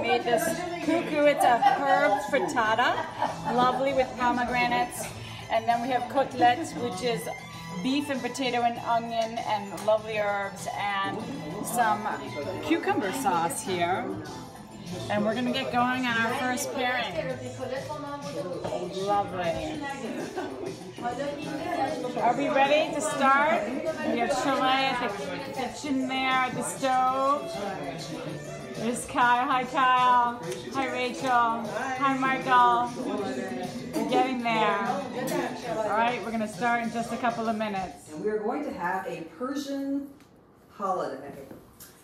made this KuKu. It's a herb frittata, lovely with pomegranates. And then we have côtelettes, which is beef and potato and onion and lovely herbs, and some cucumber sauce here. And we're gonna get going on our first pairing. Lovely. Are we ready to start? We have Sholeh at the kitchen there, at the stove. There's Kyle. Hi Kyle. Hi Rachel. Hi Michael. We're getting there. All right, we're gonna start in just a couple of minutes. And we are going to have a Persian holiday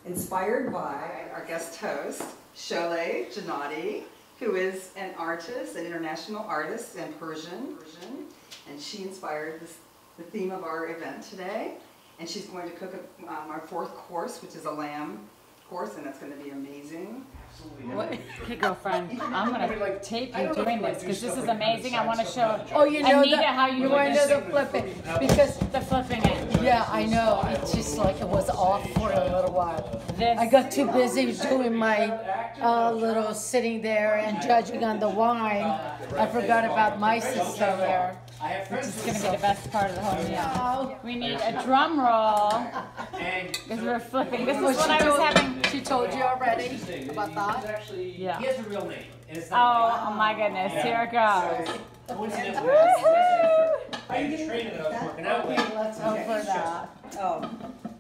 inspired by our guest host, Sholeh Janati, who is an artist, an international artist in Persian, and she inspired the theme of our event today. And she's going to cook our fourth course, which is a lamb course, and that's going to be amazing. What? Okay, girlfriend, I'm gonna tape you doing this because this is amazing. I want to show. Oh, you know Anita, how you want to know the flipping because the flipping it. yeah, I know. It's just like it was off for a little while. This. I got too busy doing my little sitting there and judging on the wine. I forgot about my sister there. Which is going to be the best part of the whole meal. We need a drum roll because we're flipping. This is what I was having. She told you already about that? Yeah. He has a real name. And it's Oh, not oh my goodness. Here it goes. coincidentally, I had a trainer that I was working out with. Let's hope for that. Oh.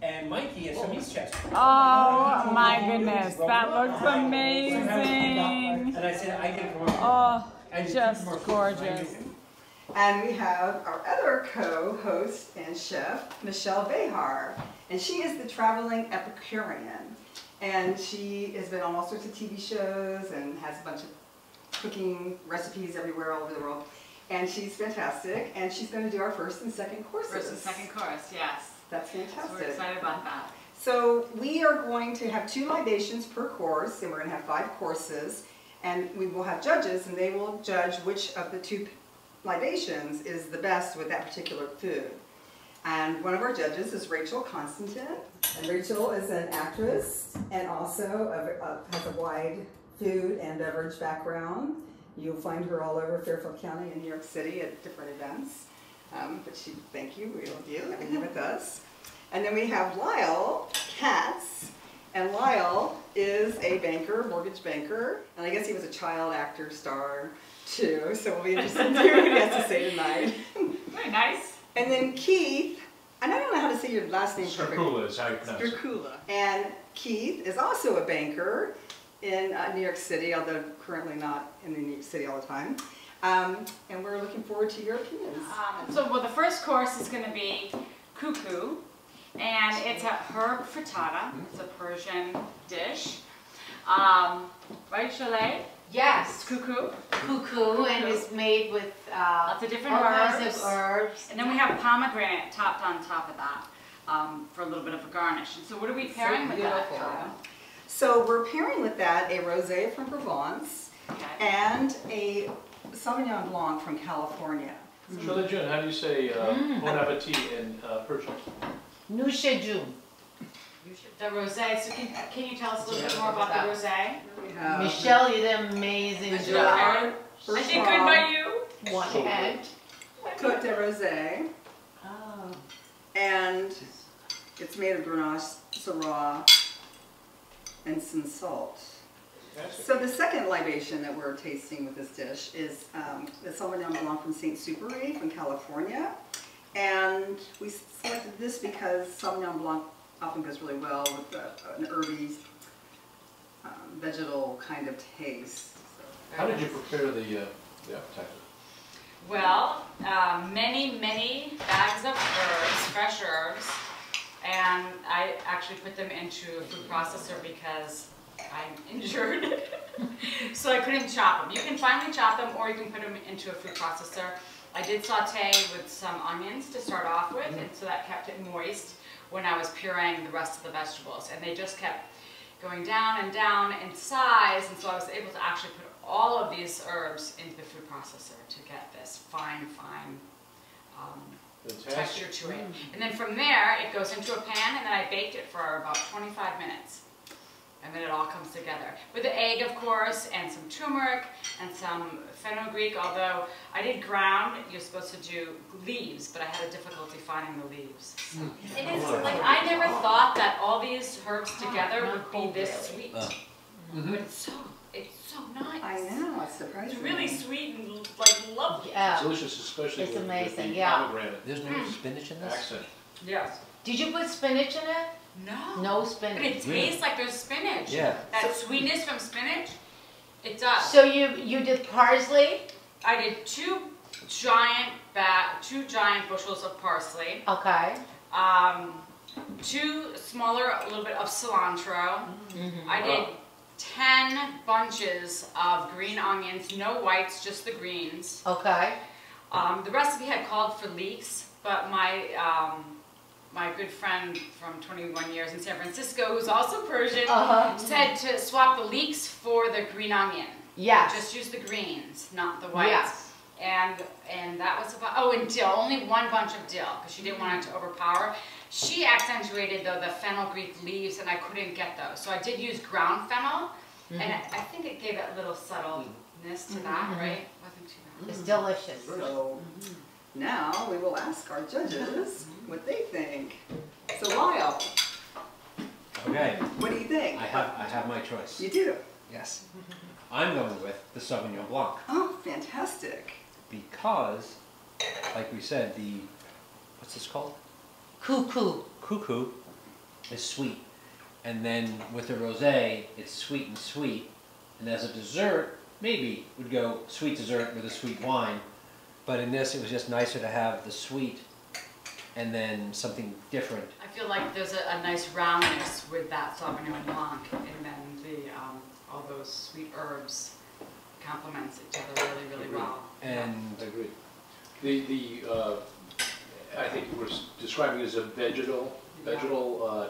And Mikey is from Eastchester. Oh my goodness. That looks amazing. And I said, I get it from Oh, just gorgeous. And we have our other co-host and chef, Michel Vejar. And she is the traveling Epicurean. And she has been on all sorts of TV shows and has a bunch of cooking recipes everywhere all over the world. And she's fantastic. And she's going to do our first and second courses. First and second course, yes. That's fantastic. So we're excited about that. So we are going to have 2 libations per course, and we're going to have 5 courses. And we will have judges, and they will judge which of the 2 libations is the best with that particular food. And one of our judges is Rachel Konstantin. And Rachel is an actress and also has a wide food and beverage background. You'll find her all over Fairfield County and New York City at different events. But thank you, we love you, being here with us. And then we have Lyle Katz. And Lyle is a banker, mortgage banker. And I guess he was a child actor star too, so we'll be interested to hear what he has to say tonight. Very nice. And then Keith, and I don't know how to say your last name perfectly. Styrcula is how you pronounce it. Styrcula. And Keith is also a banker in New York City, although currently not in New York City all the time. And we're looking forward to your opinions. Well, the first course is going to be KuKu, and it's a herb frittata. It's a Persian dish. Right, Sholeh? Yes, KuKu. KuKu, and it's made with Lots of different all kinds herbs. of herbs. And then we have pomegranate topped on top of that for a little bit of a garnish. And so what are we pairing with that, Kyle? So we're pairing with that a rosé from Provence and a Sauvignon Blanc from California. Sholeh Jun, how do you say bon appetit in Persian? Nushejun. The rosé. So can you tell us a little bit more about the rosé? Michel, you did an amazing job. I did good by you. One hand. Cote de rosé. Oh. And it's made of Grenache, Syrah, and some salt. So the second libation that we're tasting with this dish is the Sauvignon Blanc from St. Supery from California. And we selected this because Sauvignon Blanc often goes really well with an herby, vegetal kind of taste. So. How did you prepare the appetizer? Well, many bags of herbs, fresh herbs, and I actually put them into a food processor because I'm injured, so I couldn't chop them. You can finely chop them, or you can put them into a food processor. I did saute with some onions to start off with, and so that kept it moist when I was pureeing the rest of the vegetables, and they just kept going down and down in size, and so I was able to actually put all of these herbs into the food processor to get this fine texture to it. And then from there, it goes into a pan, and then I baked it for about 25 minutes. and then it all comes together. With the egg, of course, and some turmeric, and some fenugreek, although I did ground, you're supposed to do leaves, but I had a difficulty finding the leaves. So. It is, like, I never thought that all these herbs together would be this sweet. But it's so nice. I know, it's surprising. It's really sweet and, like, lovely. Yeah. Delicious, especially It's with amazing, the yeah. pomegranate There's no spinach in this? accent. Yes. Did you put spinach in it? No. No But spinach. it tastes like there's spinach. Yeah. That sweetness from spinach, it does. So you did parsley? I did two giant bushels of parsley. Okay. 2 smaller, a little bit of cilantro. I did 10 bunches of green onions, no whites, just the greens. Okay. The recipe had called for leeks, but my my good friend from 21 years in San Francisco, who's also Persian, said to swap the leeks for the green onion. Yes. Just use the greens, not the whites. Yes. And that was about, oh, and dill, only 1 bunch of dill, because she didn't want it to overpower. She accentuated, though, the fenugreek leaves, and I couldn't get those. So I did use ground fennel, and I think it gave it a little subtleness to that, right? Wasn't too bad. It's delicious. So now we will ask our judges what they think. So Lyle, Okay, what do you think? I have my choice. You do? Yes. I'm going with the Sauvignon Blanc Oh, fantastic. because, like we said, the, what's this called? KuKu. KuKu is sweet. And then with the rosé, it's sweet and sweet. And as a dessert, maybe would go sweet dessert with a sweet wine. But in this, it was just nicer to have the sweet and then something different. I feel like there's a nice roundness with that Sauvignon Blanc, and then the all those sweet herbs complements each other really, really well. And I agree. I think you were describing it as a vegetal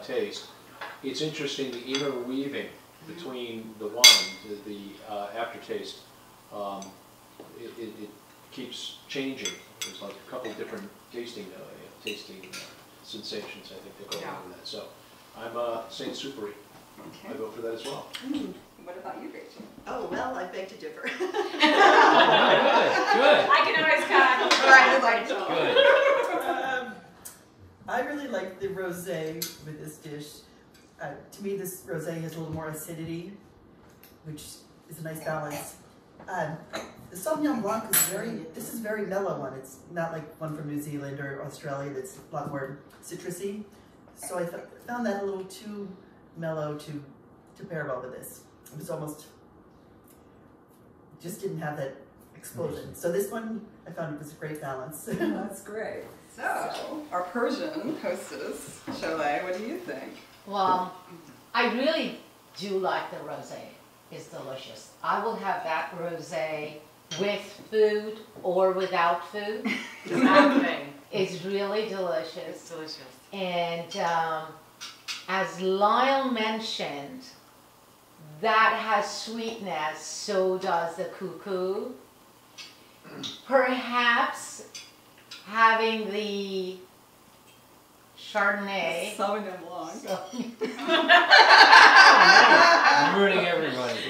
taste. It's interesting, the interweaving between the wine, the aftertaste, it keeps changing. There's like a couple different tasting sensations, I think, that go along with that. So I'm saying Supery. Okay. I vote for that as well. What about you, Rachel? Oh, well, I beg to differ. good. I can always cut. Good. I really like the rosé with this dish. To me, this rosé has a little more acidity, which is a nice balance. The Sauvignon Blanc is is very mellow one. It's not like one from New Zealand or Australia that's a lot more citrusy. So I found that a little too mellow to pair well with this. It was almost, just didn't have that explosion. So this one, I found it was a great balance. That's great. So, our Persian hostess, Sholeh, what do you think? Well, I really do like the rosé. It's delicious. I will have that rosé with food or without food. Exactly. It's really delicious. It's delicious. And as Lyle mentioned, that has sweetness, so does the KuKu. Perhaps having the Chardonnay. Sauvignon Blanc. I'm ruining everybody.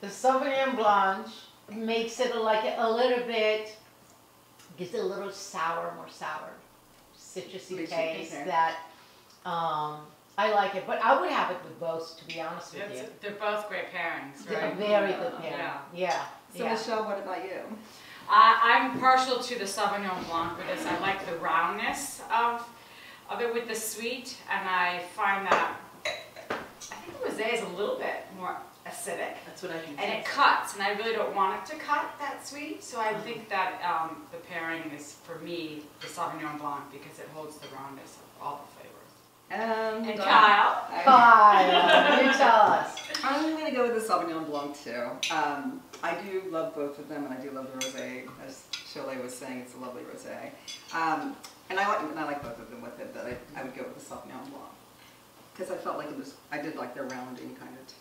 The Sauvignon Blanc makes it like a little bit, gives it a little more sour, citrusy taste that I like it. But I would have it with both, to be honest with you. They're both great pairings, They're right? a very good pairing. Yeah. So Michel, what about you? I'm partial to the Sauvignon Blanc with this. I like the roundness of it with the sweet, and I find that I think the rosé is a little bit more acidic. That's what I think. And it cuts, and I really don't want it to cut that sweet, so I think that the pairing is, for me, the Sauvignon Blanc, because it holds the roundness of all the flavors. And Kyle? Kyle, you tell us. I'm going to go with the Sauvignon Blanc too. I do love both of them, and I do love the rosé. As Sholeh was saying, it's a lovely rosé. And I like both of them with it, but I would go with the Sauvignon Blanc because I felt like I did like the rounding kind of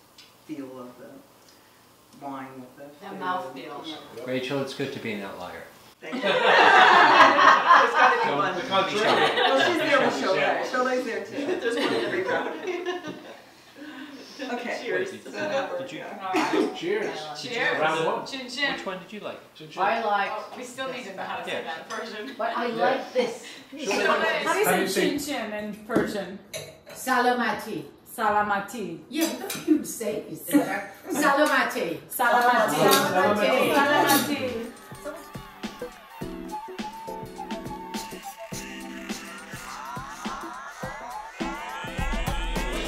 feel of the wine with the The mouthfeel. Yeah. Rachel, it's good to be an outlier. Thank you. There's got to be one. The contrary. Well, she's there with Sholeh. Sholeh Shirley's there too. There's one in every crowd. Okay. Cheers. Did you? All right. Cheers. Cheers. Round one. Chin chin. Which one did you like? I like, Oh, we still need to know how to say that in Persian. but I like this. Sholeh. How do How do you you say say- chin chin in Persian? Salamati. Salamati. Yeah, what do you say? You say that. Salamati. Salamati. Salamati. Salamati.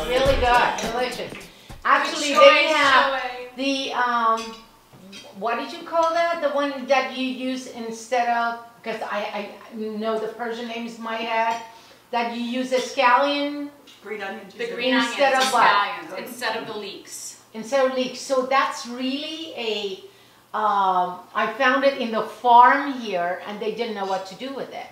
Really good, delicious. Actually, Sholeh, they have Sholeh. the, what did you call that? The one that you use instead of, because I know the Persian names in my head, that you use a scallion Green onion. The juice. green onions, Instead the of what? scallions, instead of the leeks. instead of leeks. So that's really a, I found it in the farm here and they didn't know what to do with it.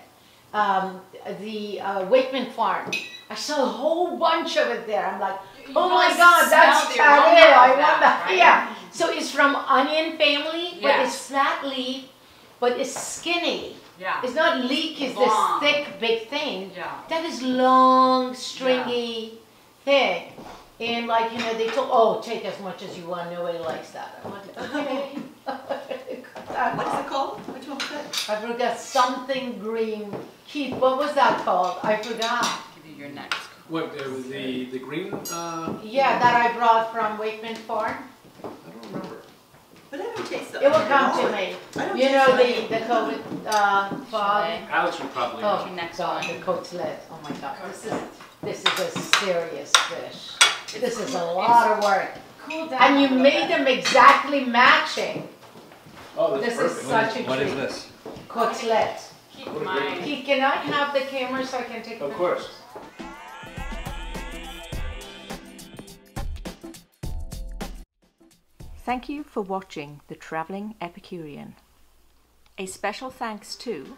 The Wakeman farm. I saw a whole bunch of it there. I'm like, You oh my must God, that's smell the Tahdig. aroma of I want that, that. right? Yeah. So it's from onion family, but Yes. it's flat leaf, but it's skinny. Yeah. It's not leek, it's Long. this thick, big thing. Yeah. That is long, stringy thing. And like, you know, they told, oh, take as much as you want, nobody likes that. I'm like, okay. What is it called? Which one was that? I forgot something green. Keith, what was that called? I forgot. Give you your next. What, the green, Yeah, that I brought from Wakeman Farm. I don't remember. But I don't taste that. It will at come all. to me. I don't You taste know that. the COVID fog. Alex would probably know. Oh, Next God, one. the Cotes. Oh my God, this is a serious fish. This is a lot of work. Cool down And a you little made bit. them exactly matching. Oh, that's This perfect. is such a What is treat. this? Cotelet. Keep What a mine. Keith, can I have the camera so I can take a Of picture? course. Thank you for watching The Travelling Epicurean. A special thanks to